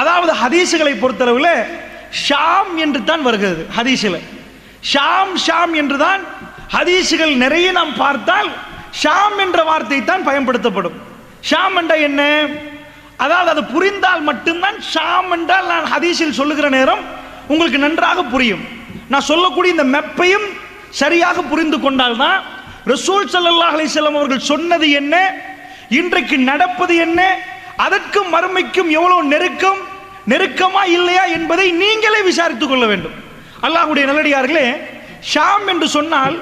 அதாவது ஹதீசுகளை பொறுத்தளவில் ஷாம் என்று தான் வருகிறது. ஹதீஸில் ஷாம் ஷாம் என்று தான் ஹதீசுகள் நிறைய நாம் பார்த்தால் ஷாம் என்ற வார்த்தை தான் பயன்படுத்தப்படும். ஷாம் என்றால் என்ன? அதாவது அது புரிந்தால் மட்டும்தான் ஷாம் என்றால் நான் ஹதீஸில் சொல்லுகிற நேரம் உங்களுக்கு நன்றாக புரியும். நான் சொல்லக்கூடிய இந்த மெப்பையும் சரியாக புரிந்து கொண்டால்தான் ரசூல் ஸல்லல்லாஹு அலைஹி வஸல்லம் அவர்கள் சொன்னது என்ன, இன்றைக்கு நடப்பது என்ன, அதற்கும் மறுமைக்கும் எவ்வளவு நெருக்கமா இல்லையா என்பதை நீங்களே விசாரித்துக் கொள்ள வேண்டும். அல்லாஹ்வுடைய நல்லடியார்களே, ஷாம் என்று சொன்னால்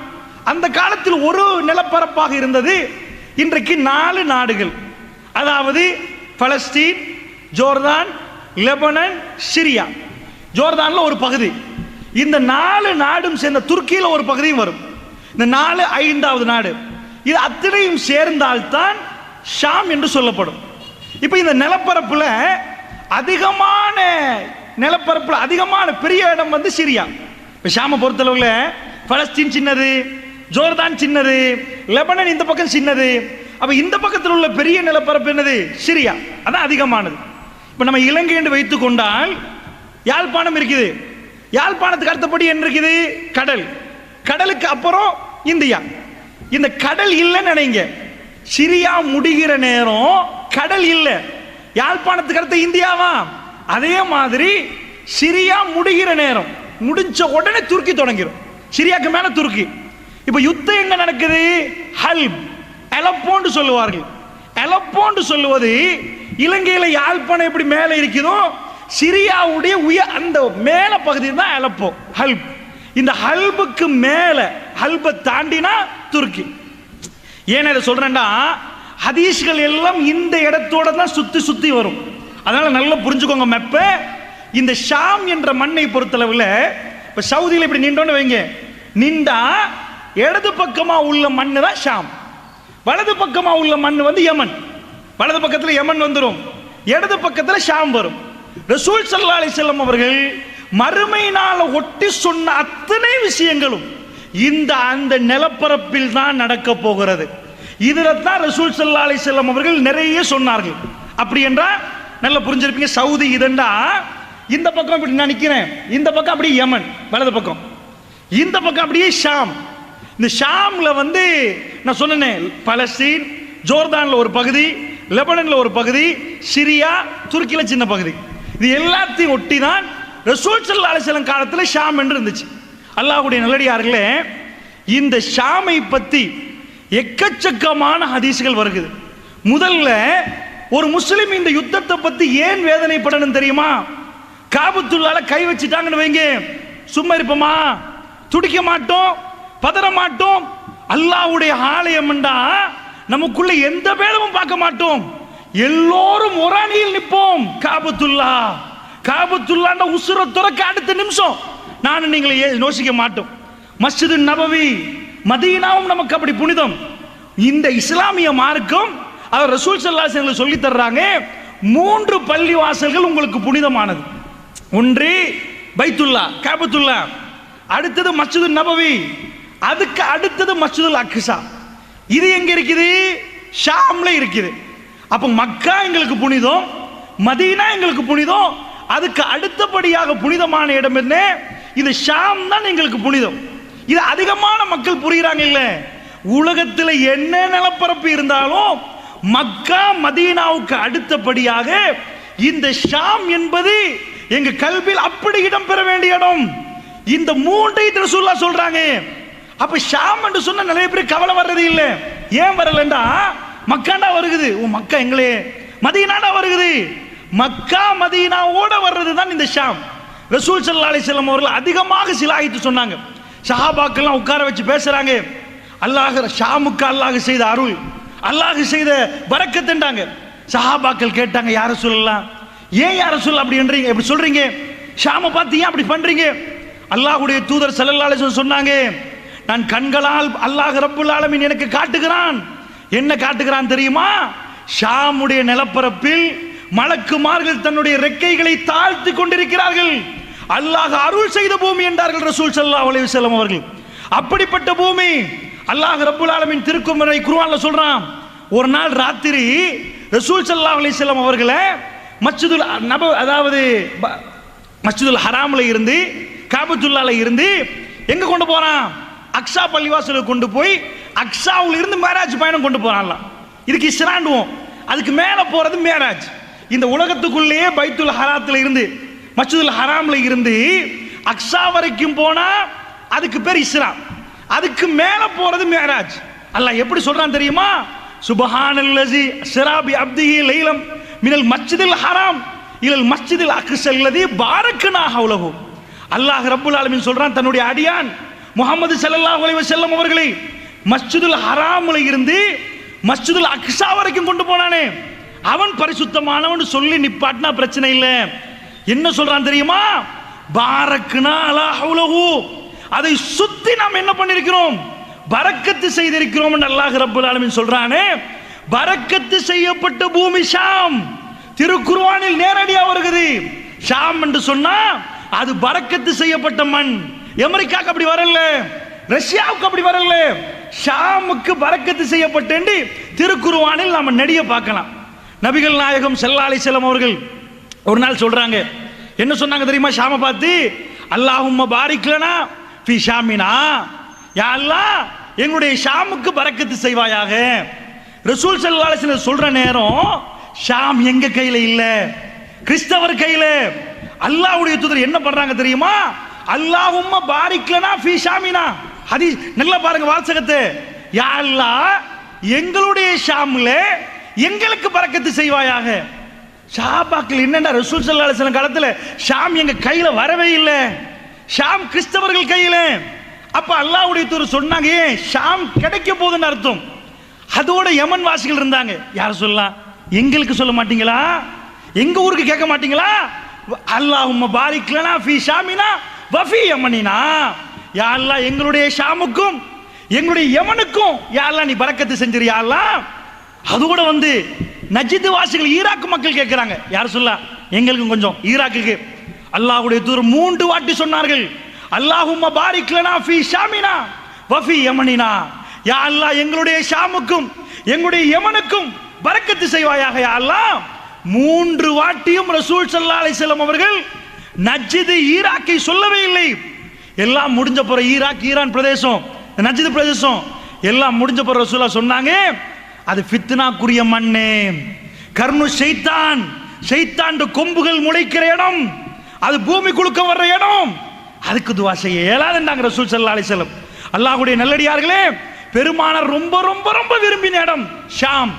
அந்த காலத்தில் ஒரு நிலப்பரப்பாக இருந்தது. இன்றைக்கு 4 நாடுகள், அதாவது பலஸ்தீன், ஜோர்தான், லெபனான், சிரியா. ஜோர்தான்ல ஒரு பகுதி, இந்த 4 நாடும் சேர்ந்த துருக்கியில் ஒரு பகுதியும் வரும். இந்த 4 5வது நாடு, இது அத்தனையும் சேர்ந்தால்தான் ஷாம் என்று சொல்லப்படும். இப்போ இந்த நிலப்பரப்புல அதிகமான பெரிய இடம் வந்து சிரியா. இப்போ ஷாமை பொறுத்தளவுல பலஸ்தீன் சின்னது, ஜோர்தான் சின்னது, லெபனான் இந்த பக்கம் சின்னது. அப்ப இந்த பக்கத்தில் உள்ள பெரிய நிலப்பரப்பு என்னது? சிரியா, அதான் அதிகமானது. இப்போ நம்ம இலங்கை என்று வைத்துக் கொண்டால் யாழ்ப்பாணம் இருக்குது. யாழ்ப்பாணத்துக்கு அடுத்தபடி என்ன இருக்குது? கடல். கடலுக்கு அப்புறம் இந்தியா. இந்த கடல் இல்லைன்னு நினைங்க, சிரியா முடிகிற நேரம் கடல் இல்லை. யாழ்ப்பாணத்துக்கு அடுத்த இந்தியாவா? அதே மாதிரி சிரியா முடிகிற நேரம் முடிஞ்ச உடனே துருக்கி தொடங்கிடும். சிரியாக்கு மேல துருக்கி. இப்ப யுத்தம் எங்க நடக்குது? ஹல்ப், அலப்போன்னு சொல்லுவார்கள். அலப்போன்னு சொல்லுவது இலங்கையில யாழ்ப்பாணம் எப்படி மேல இருக்குதோ சிரியாவுடைய அந்த மேல பகுதி தான் அலப்போ, ஹல்ப். இந்த ஹல்புக்கு மேல, ஹல்பை தாண்டினா துருக்கி. ஏன் இதை சொல்றேன்னா, ஹதீஸ்கள் எல்லாம் இந்த இடத்தோட தான் சுத்தி வரும். அதனால நல்லா புரிஞ்சுக்கோங்க மெப்ப. இந்த ஷாம் என்ற மண்ணை பொறுத்தளவில் இப்ப சவுதியில் இப்படி நின்றோன்னு வைங்க, நின்றா இடது பக்கமா உள்ள மண்ணு தான் ஷாம், வலது பக்கமா உள்ள மண் வந்து யமன். வலது பக்கத்தில் யமன் வந்துடும், இடது பக்கத்தில் ஷாம் வரும். ரசூல் ஸல்லல்லாஹு அலைஹி வஸல்லம் அவர்கள் மறுமையினால ஒட்டி சொன்ன அத்தனை விஷயங்களும் அந்த நிலப்பரப்பில் தான் நடக்க போகிறது. இதுல தான் ரசூல் ஸல்லல்லாஹு அலைஹி வஸல்லம் அவர்கள் நிறைய சொன்னார்கள். அப்படி என்றால் நல்லா புரிஞ்சிருப்பீங்க. சவுதி இதண்டா இந்த பக்கம் இப்படி நான் நிக்கிறேன், இந்த பக்கம் அப்படியே யமன் வலது பக்கம், இந்த பக்கம் அப்படியே ஷாம். இந்த ஷாம்ல வந்து நான் சொன்னேன் பலஸ்தீன், ஜோர்தான்ல ஒரு பகுதி, லெபனான்ல ஒரு பகுதி, சிரியா, துருக்கியில சின்ன பகுதி. இது எல்லாத்தையும் ஒட்டி தான் ரசூல் ஸல்லல்லாஹு அலைஹி வஸல்லம் காலத்தில் ஷாம் என்று இருந்துச்சு. அல்லாஹ்வுடைய நல்லடியார்களே, இந்த ஷாமை பத்தி எக்கச்சக்கமான ஹதீஸ்கள் வருகிறது. முதல்ல ஒரு முஸ்லிம் இந்த யுத்தத்தை பத்தி ஏன் வேதனைப்படணும் தெரியுமா? காபத்துல்லாஹ்ல கை வச்சிட்டாங்கன்னு வைங்க, சும்மா இருப்போமா? துடிக்க மாட்டோம், பதற மாட்டோம். அல்லாஹ்வுடைய ஆலயம்டா நமக்குள்ள எந்த பேதமும் பார்க்க மாட்டோம், எல்லோரும் ஒரு அணியில் நிற்போம். காபத்துல்லாஹ் உசுர துறக்க அடுத்த நிமிஷம் நான் நீங்களை யோசிக்க மாட்டோம். மஸ்ஜிது நபவி, மதீனாவும் நமக்கு அப்படி புனிதம். இந்த இஸ்லாமிய மார்க்கம் அவர் ரசூல் ஸல்லல்லாஹு அலைஹி வஸல்லம் சொல்லி தர்றாங்க, 3 பள்ளி வாசல்கள் உங்களுக்கு புனிதமானது. ஒன்று பைத்துல்லா, காபத்துல்லா, அடுத்தது மஸ்ஜிது நபவி, அதுக்கு அடுத்தது மஸ்ஜிதுல் அக்ஸா. இது எங்க இருக்குது? ஷாம்ல இருக்குது. அப்ப மக்கா எங்களுக்கு புனிதம், மதீனா எங்களுக்கு புனிதம், அதுக்கு அடுத்தபடியாக புனிதமான இடம் என்ன? இது ஷாம் தான் எங்களுக்கு புனிதம். இது அதிகமான மக்கள் புரிகிறாங்க இல்ல? உலகத்தில் என்ன நிலப்பரப்பு இருந்தாலும் மக்கா மதீனாவுக்கு அடுத்தபடியாக இந்த ஷாம் என்பது எங்க கல்வியில் அப்படி இடம் பெற வேண்டிய இடம். இந்த 3ஐ ரசூலுல்லாஹ் சொல்றாங்க. அப்ப ஷாம் என்று சொன்ன நிறைய பேர் கவலை வர்றது இல்லை. ஏன் வரலண்டா, மக்காண்டா வருகுது, மக்கா எங்களே, மதீனாடா வருகுது. மக்கா மதீனாவோட வர்றது தான் இந்த ஷாம். ரசூல் ஸல்லல்லாஹு அலைஹி வஸல்லம் அவர்கள் அதிகமாக சிலாயித்து சொன்னாங்க. சஹாபாக்கெல்லாம் உட்கார வச்சு பேசுறாங்க. அல்லாஹ் ஷாமுக்கு அல்லாஹ் செய்த அருள், அல்லாஹ் செய்த பரக்கத்துன்றாங்க. சஹாபாக்கள் கேட்டாங்க, யார சொல்லலாம், ஏன் யார சொல்ல அப்படி என்றீங்க, எப்படி சொல்றீங்க, ஷாமை பார்த்து ஏன் அப்படி பண்றீங்க? அல்லாஹ்வுடைய தூதர் ஸல்லல்லாஹு அலைஹி வஸல்லம் சொன்னாங்க, நான் கண்களால் அல்லாஹ் ரப்புல் ஆலமீன் எனக்கு காட்டுகிறான். என்ன காட்டுகிறான் தெரியுமா? ஷாமுடைய நிலப்பரப்பில் மலக்குமார்கள் தன்னுடைய ரெக்கைகளை தாழ்த்தி கொண்டிருக்கிறார்கள். அல்லாஹ் அருள் செய்த பூமி என்றார்கள் ரசூல் ஸல்லல்லாஹு அலைஹி வஸல்லம் அவர்கள். அப்படிப்பட்ட பூமி அல்லாஹ் ரப்புல் ஆலமீன் திருக்குர்ஆன்ல சொல்றான். ஒரு நாள் ராத்திரி ரசூல் ஸல்லல்லாஹு அலைஹி வஸல்லம் அவர்களை மஸ்ஜிதுல் நப அதாவது மஸ்ஜிதுல் ஹராம்ல இருந்து காபத்துல்லால இருந்து எங்க கொண்டு போறான்? அக்ஸா பள்ளிவாசலுக்கு கொண்டு போய் அக்ஸாவுல இருந்து மேராஜ் பயணம் கொண்டு போறான்ல. இதுக்கு இஸ்ராண்டுவோம். அதுக்கு மேல போறது மேராஜ். இந்த உலகத்துக்குள்ளேயே பைத்துல் ஹராத்துல இருந்து மஸ்ஜிதுல் ஹராம்ல இருந்து அக்ஸா வரைக்கும் போனா அதுக்கு பேர் இஸ்ரா. அதுக்கு மேல போறது மேராஜ். அல்லாஹ் எப்படி சொல்றான் தெரியுமா? சுப்ஹானல்லஸி அஸ்ரா பி அப்திஹி லைலம் மினல் மஸ்ஜிதில் ஹராம் இலல் மஸ்ஜிதில் அக்ஸா அல்லதி பாரக்னா ஹவ்லஹு. அல்லாஹ் ரப்புல் ஆலமீன் சொல்றான், தன்னுடைய அடியான் முஹம்மது ஸல்லல்லாஹு அலைஹி வஸல்லம் அவர்களை மஸ்ஜிதுல் ஹராம்ல இருந்து மஸ்ஜிதுல் அக்ஸா வரைக்கும் கொண்டு போனானே, அவன் பரிசுத்தமானவன் சொல்லி நிப்பாட்டினா பிரச்சனை இல்லை. என்ன சொல்றான் தெரியுமா? பாரக்னா அலா ஹவ்லஹு, அதை சுத்தி நாம் என்ன பண்ணிருக்கிறோம்? பரக்கத்து செய்திருக்கிறோம் என்று அல்லாஹ் ரப்புல் ஆலமீன் சொல்றானே. பரக்கத்து செய்யப்பட்ட பூமி ஷாம். திருக்குர்ஆனில் நேரடியா வருகிறது. ஷாம் என்று சொன்னா அது பரக்கத்து செய்யப்பட்ட மண். அமெரிக்காவுக்கு அப்படி வரல, ரஷ்யாவுக்கு அப்படி வரல, ஷாமுக்கு பரக்கத்து செய்யப்பட்டு திருக்குர்ஆனில் நாம நெடிய பார்க்கலாம். நபிகள் நாயகம் ஸல்லல்லாஹு அலைஹி வஸல்லம் அவர்கள் ஒரு நாள் சொல்றாங்க, என்ன சொன்னாங்க தெரியுமா? ஷாமை பார்த்து, அல்லாஹும்ம பாரிக் லனா ஃபீ ஷாமினா, யா அல்லாஹ் எங்களுடைய ஷாமுக்கு பரக்கத்து செய்வாயாக. ரசூல் ஸல்லல்லாஹு அலைஹி வஸல்லம் சொல்ற நேரம் ஷாம் எங்க கையில இல்ல, கிறிஸ்தவர் கையில. அல்லாஹ்வுடைய தூதர் என்ன பண்றாங்க தெரியுமா? அல்லாஹும்ம பாரிக் லனா ஃபீ ஷாமினா. ஹதீஸ் நல்லா பாருங்க வாசகத்தை. யா அல்லாஹ் எங்களுடைய ஷாம்ல எங்களுக்கு பரக்கத்து செய்வாயாக. ஷாபாக்கள் என்னன்னா ரசூல் ஸல்லல்லாஹு அலைஹி வஸல்லம் காலத்துல ஷாம் எங்க கையில வரவே இல்லை, ஷாம் கிறிஸ்தவர்கள் கையில. அப்ப அல்லாஹ்வுடைய தூதர் சொன்னாங்க, ஷாம் கிடைக்க போகுதுன்னு அர்த்தம். அதோட யமன் வாசிகள் இருந்தாங்க. யார் சொல்லலாம்? எங்களுக்கு சொல்ல மாட்டீங்களா? எங்க ஊருக்கு கேட்க மாட்டீங்களா? அல்லாஹும்ம பாரிக் லனா ஃபீ ஷாமினா வ ஃபீ யமனினா. யா அல்லாஹ் எங்களுடைய ஷாமுக்கும் எங்களுடைய யமனுக்கும் யா அல்லாஹ் நீ பரக்கத்து செஞ்சிரு யா அல்லாஹ். அதோட வந்து நஜித் வாசிகள் ஈராக் மக்கள் கேட்கிறாங்க. யார் சொல்லலாம்? எங்களுக்கும் கொஞ்சம் ஈராக்குக்கு. அல்லாஹ்வுடைய தூதர் 3 வாட்டி சொன்னார்கள், அல்லாஹும்ம பாரிக் லனா ஃபீ ஷாமினா வ ஃபீ யமனினா. யா அல்லாஹ் எங்களுடைய ஷாமுக்கும் எங்களுடைய யமனுக்கும் பரக்கத்து செய்வாயாக யா அல்லாஹ். 3 வாட்டியும் ரசூல் ஸல்லல்லாஹு அலைஹி வஸல்லம் அவர்கள் நஜ்த் ஈராக்கை சொல்லவே இல்லை. எல்லாம் முடிஞ்ச பிறகு ஈராக் ஈரான் பிரதேசம் நஜ்த் பிரதேசம் எல்லாம் முடிஞ்ச பிறகு ரசூலுல்லாஹ் சொன்னாங்க, அது ஃபித்னாக்குரிய மண்ணு, கர்னு ஷைத்தான், ஷைத்தான் கொம்புகள் முளைக்கிற இடம், அது பூமி குலுக்க வர்ற இடம், அதுக்கு துவா செய்ய இயலாதுன்றாங்க ரசூல் ஸல்லல்லாஹு அலைஹி வஸல்லம். அல்லாஹ்வுடைய நல்லடியார்களே, பெருமானார் ரொம்ப ரொம்ப ரொம்ப விரும்பின இடம் ஷாம்.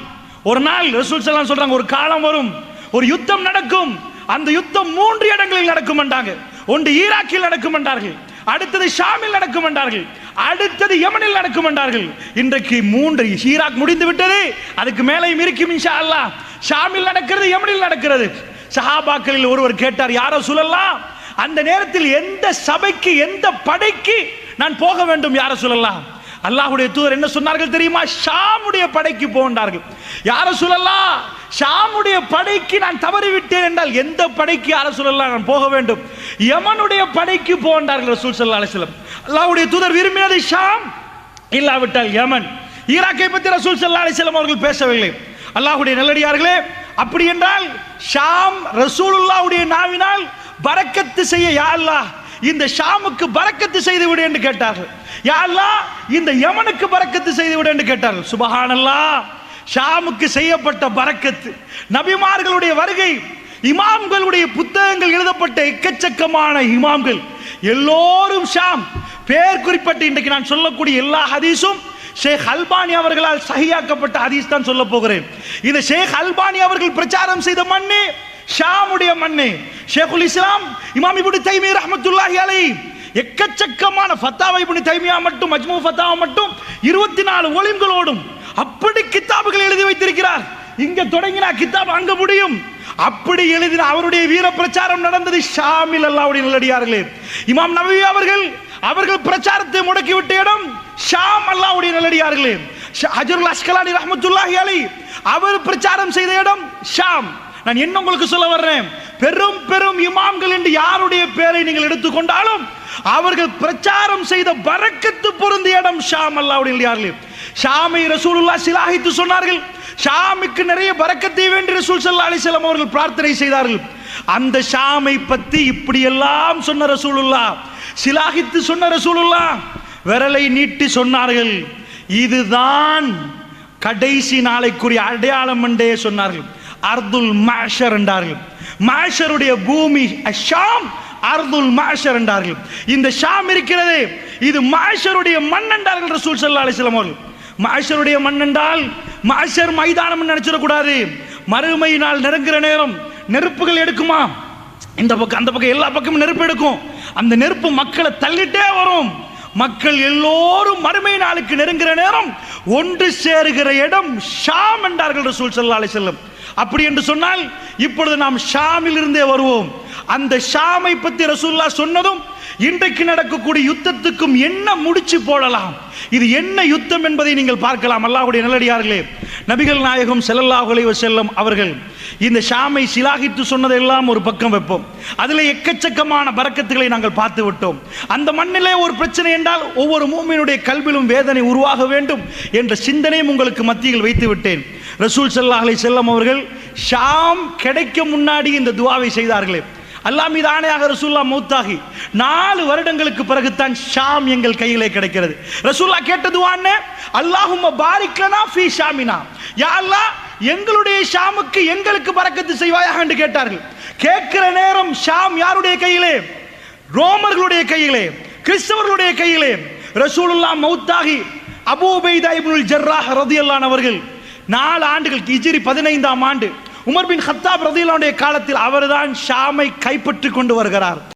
ஒரு நாள் ரசூல் ஸல்லல்லாஹு அலைஹி வஸல்லம் சொல்றாங்க, ஒரு காலம் வரும், ஒரு யுத்தம் நடக்கும், அந்த யுத்தம் 3 இடங்களில் நடக்கும் என்றாங்க. ஒன்று ஈராக்கில் நடக்கும் என்றார்கள், அடுத்தது ஷாமில் நடக்கும் என்றார்கள், அடுத்தது யமனில் நடக்கும் என்றார்கள். இன்றைக்கு 3 ஈராக் முடிந்து விட்டது, அதுக்கு மேலேயும் இருக்கும் இன்ஷா அல்லாஹ். ஷாமில் நடக்கிறது, யமனில் நடக்கிறது. சஹாபாக்களில் ஒருவர் கேட்டார், யா ரசூலல்லாஹ், அந்த நேரத்தில் எந்த சபைக்கு எந்த படைக்கு நான் போக வேண்டும் யா ரசூலல்லாஹ்? அல்லாஹ்வுடைய தூதர் என்ன சொன்னார்கள் தெரியுமா? ஷாமுடைய படைக்கு போன்றார்கள். யா ரசூலல்லாஹ், ஷாமுடைய படைக்கு நான் தவறிவிட்டேன் என்றால் எந்த படைக்கு யா ரசூலல்லாஹ் நான் போக வேண்டும்? யமனுடைய படைக்கு போன்றார்கள் ரசூல் ஸல்லல்லாஹு அலைஹி வஸல்லம். அல்லாஹ்வுடைய தூதர் விரும்பியது ஷாம், இல்லாவிட்டால் யமன். ஈராக்கை பற்றி ரசூல் ஸல்லல்லாஹு அலைஹி வஸல்லம் அவர்கள் பேசவில்லை. அல்லாஹ்வுடைய நல்லடியார்களே, அப்படி என்றால் ஷாம் ரசூலுல்லாஹ்வுடைய நாவினால் பரக்கத்து செய்ய யா அல்லாஹ் இந்த ஷாமுக்கு பரக்கத்து செய்து விடு என்று கேட்டார்கள். யா அல்லாஹ் இந்த யமனுக்கு பரக்கத்து செய்து விடு என்று கேட்டார்கள். சுப்ஹானல்லாஹ், ஷாமுக்கு செய்யப்பட்ட பரக்கத்து, நபிமார்களுடைய வருகை, இமாம்களுடைய புத்தகங்கள் எழுதப்பட்ட எக்கச்சக்கமான இமாம்கள் எல்லோரும் ஷாம். பேர் குறிப்பிட்டு இன்றைக்கு நான் சொல்லக்கூடிய எல்லா ஹதீஸும் ஷேக் அல்பானி அவர்களால் சஹீஹாக்கப்பட்ட ஹதீஸ் தான் சொல்ல போகிறேன். இந்த ஷேக் அல்பானி அவர்கள் பிரச்சாரம் செய்த மண்ணு ஷாமுடைய மண்ணு. ஷேகுல் இஸ்லாம் இமாம் இப்னு தைமிய்யா ரஹ்மத்துல்லாஹி அலைஹி எக்கச்சக்கமான ஃபத்தாவா இப்னு தைமிய்யா மட்டும் மஜ்மூ ஃபத்தாவா மட்டும் 24 வால்யூம்களோடும் அப்படி கிதாபுகள் எழுதி வைத்திருக்கிறார். இங்க தொடங்கினா கிதாப் அங்க முடியும். அப்படி எழுதின அவருடைய வீர பிரச்சாரம் நடந்தது ஷாமில். அல்லாஹ்வுடைய நல்லடியார்களே, இமாம் நவவி அவர்கள் பிரச்சாரத்தை முடக்கிவிட்ட இடம் ஷாம். அல்லாஹ்வுடைய நல்லடியார்களே, ஹஜருல் அஸ்கலானி ரஹ்மத்துல்லாஹி அலைஹி அவர் பிரச்சாரம் செய்த இடம் ஷாம். நான் என்ன உங்களுக்கு சொல்ல வர்றேன், பெரும் பெரும் இமாம்கள் என்று யாருடைய பெயரை நீங்கள் எடுத்துக்கொண்டாலும் அவர்கள் பிரச்சாரம் செய்த பரக்கத்து பொருந்திய இடம் ஷாம். அல்லாஹ்வுடைய நல்லடியார்களே, ஷாமை ரசூலுல்லாஹ் சிலாகித்து சொன்னார்கள். ஷாமுக்கு நிறைய பரக்கத்தை வேண்டி ரசூல் ஸல்லல்லாஹு அலைஹி வஸல்லம் அவர்கள் பிரார்த்தனை செய்தார்கள். அந்த ஷாமை பற்றி இப்படியெல்லாம் சொன்ன ரசூலுல்லாஹ், சிலாகித்து சொன்ன ரசூலுல்லாஹ் விரலை நீட்டி சொன்னார்கள், இதுதான் கடைசி நாளைக்குரிய அடையாளம் என்றே சொன்னார்கள். அர்துல் மஹ்ஷர் என்றார்கள். மஹ்ஷருடைய பூமி ஷாம், அர்துல் மஹ்ஷர் என்றார்கள். இந்த ஷாம் இருக்கிறது, இது மஹ்ஷருடைய மண் என்றார்கள் ரசூல் ஸல்லல்லாஹு அலைஹி வஸல்லம் அவர்கள். மஹ்ஷருடைய மண் என்றால் மஹ்ஷர் மைதானம் நினைச்சிடக்கூடாது. மறுமை நாள் நெருங்குற நேரம் நெருப்புகள் எடுக்குமா, இந்த பக்கம் அந்த பக்கம் எல்லா பக்கமும் நெருப்பு எடுக்கும். அந்த நெருப்பு மக்களை தள்ளிட்டே வரும். மக்கள் எல்லோரும் மறுமை நாளுக்கு நெருங்குற நேரம் ஒன்று சேருகிற இடம் ஷாம் என்றார்கள் ரசூல் ஸல்லல்லாஹு அலைஹி வஸல்லம். அப்படி என்று சொன்னால் இப்பொழுது நாம் ஷாமில் இருந்தே வருவோம். அந்த ஷாமை பற்றி ரசூலுல்லாஹ் சொன்னதும் இன்றைக்கு நடக்கக்கூடிய யுத்தத்துக்கும் என்ன முடிச்சு போடலாம், இது என்ன யுத்தம் என்பதை நீங்கள் பார்க்கலாம். அல்லாஹ்வுடைய நல்லடியார்களே, நபிகள் நாயகம் ஸல்லல்லாஹு அலைஹி வஸல்லம் அவர்கள் இந்த ஷாமை சிலாகித்து சொன்னதெல்லாம் ஒரு பக்கம் வைப்போம். அதில் எக்கச்சக்கமான பரக்கத்துகளை நாங்கள் பார்த்து விட்டோம். அந்த மண்ணிலே ஒரு பிரச்சனை என்றால் ஒவ்வொரு மூமினுடைய கல்விலும் வேதனை உருவாக வேண்டும் என்ற சிந்தனையும் உங்களுக்கு மத்தியில் வைத்து விட்டேன். ரசூல் ஸல்லல்லாஹு அலைஹி வஸல்லம் அவர்கள் ஷாம் கிடைக்க முன்னாடி இந்த துஆவை செய்தார்களே, அல்லாஹ் மீது ஆணையாக ரசூலுல்லாஹ் மௌத்தாகி 4 வருடங்களுக்கு பிறகுதான் ஷாம் எங்கள் கையிலே கிடைக்கிறது. ரசூலுல்லாஹ் கேட்ட துஆ என்ன? அல்லாஹும்ம பாரிக் லனா ஃபீ ஷாமினா, யா அல்லாஹ் எங்களுடைய ஷாமுக்கு எங்களுக்கு பரக்கத்து செய்வாயாக என்று கேட்டார்கள். கேட்கிற நேரம் ஷாம் யாருடைய கையிலே? ரோமர்களுடைய கையிலே, கிறிஸ்தவர்களுடைய கையிலே. ரசூலுல்லாஹ் மௌத்தாகி அபூ உபைதா இப்னுல் ஜர்ராஹ் ரலியல்லாஹு அன்ஹு அவர்கள் 4 ஆண்டுகள் ஹிஜ்ரி 15ஆம் ஆண்டு உமர் பின் கத்தாப் ரலியல்லாஹு அன்ஹுடைய காலத்தில் அவர்தான் ஷாமை கைப்பற்றி கொண்டு வருகிறார்.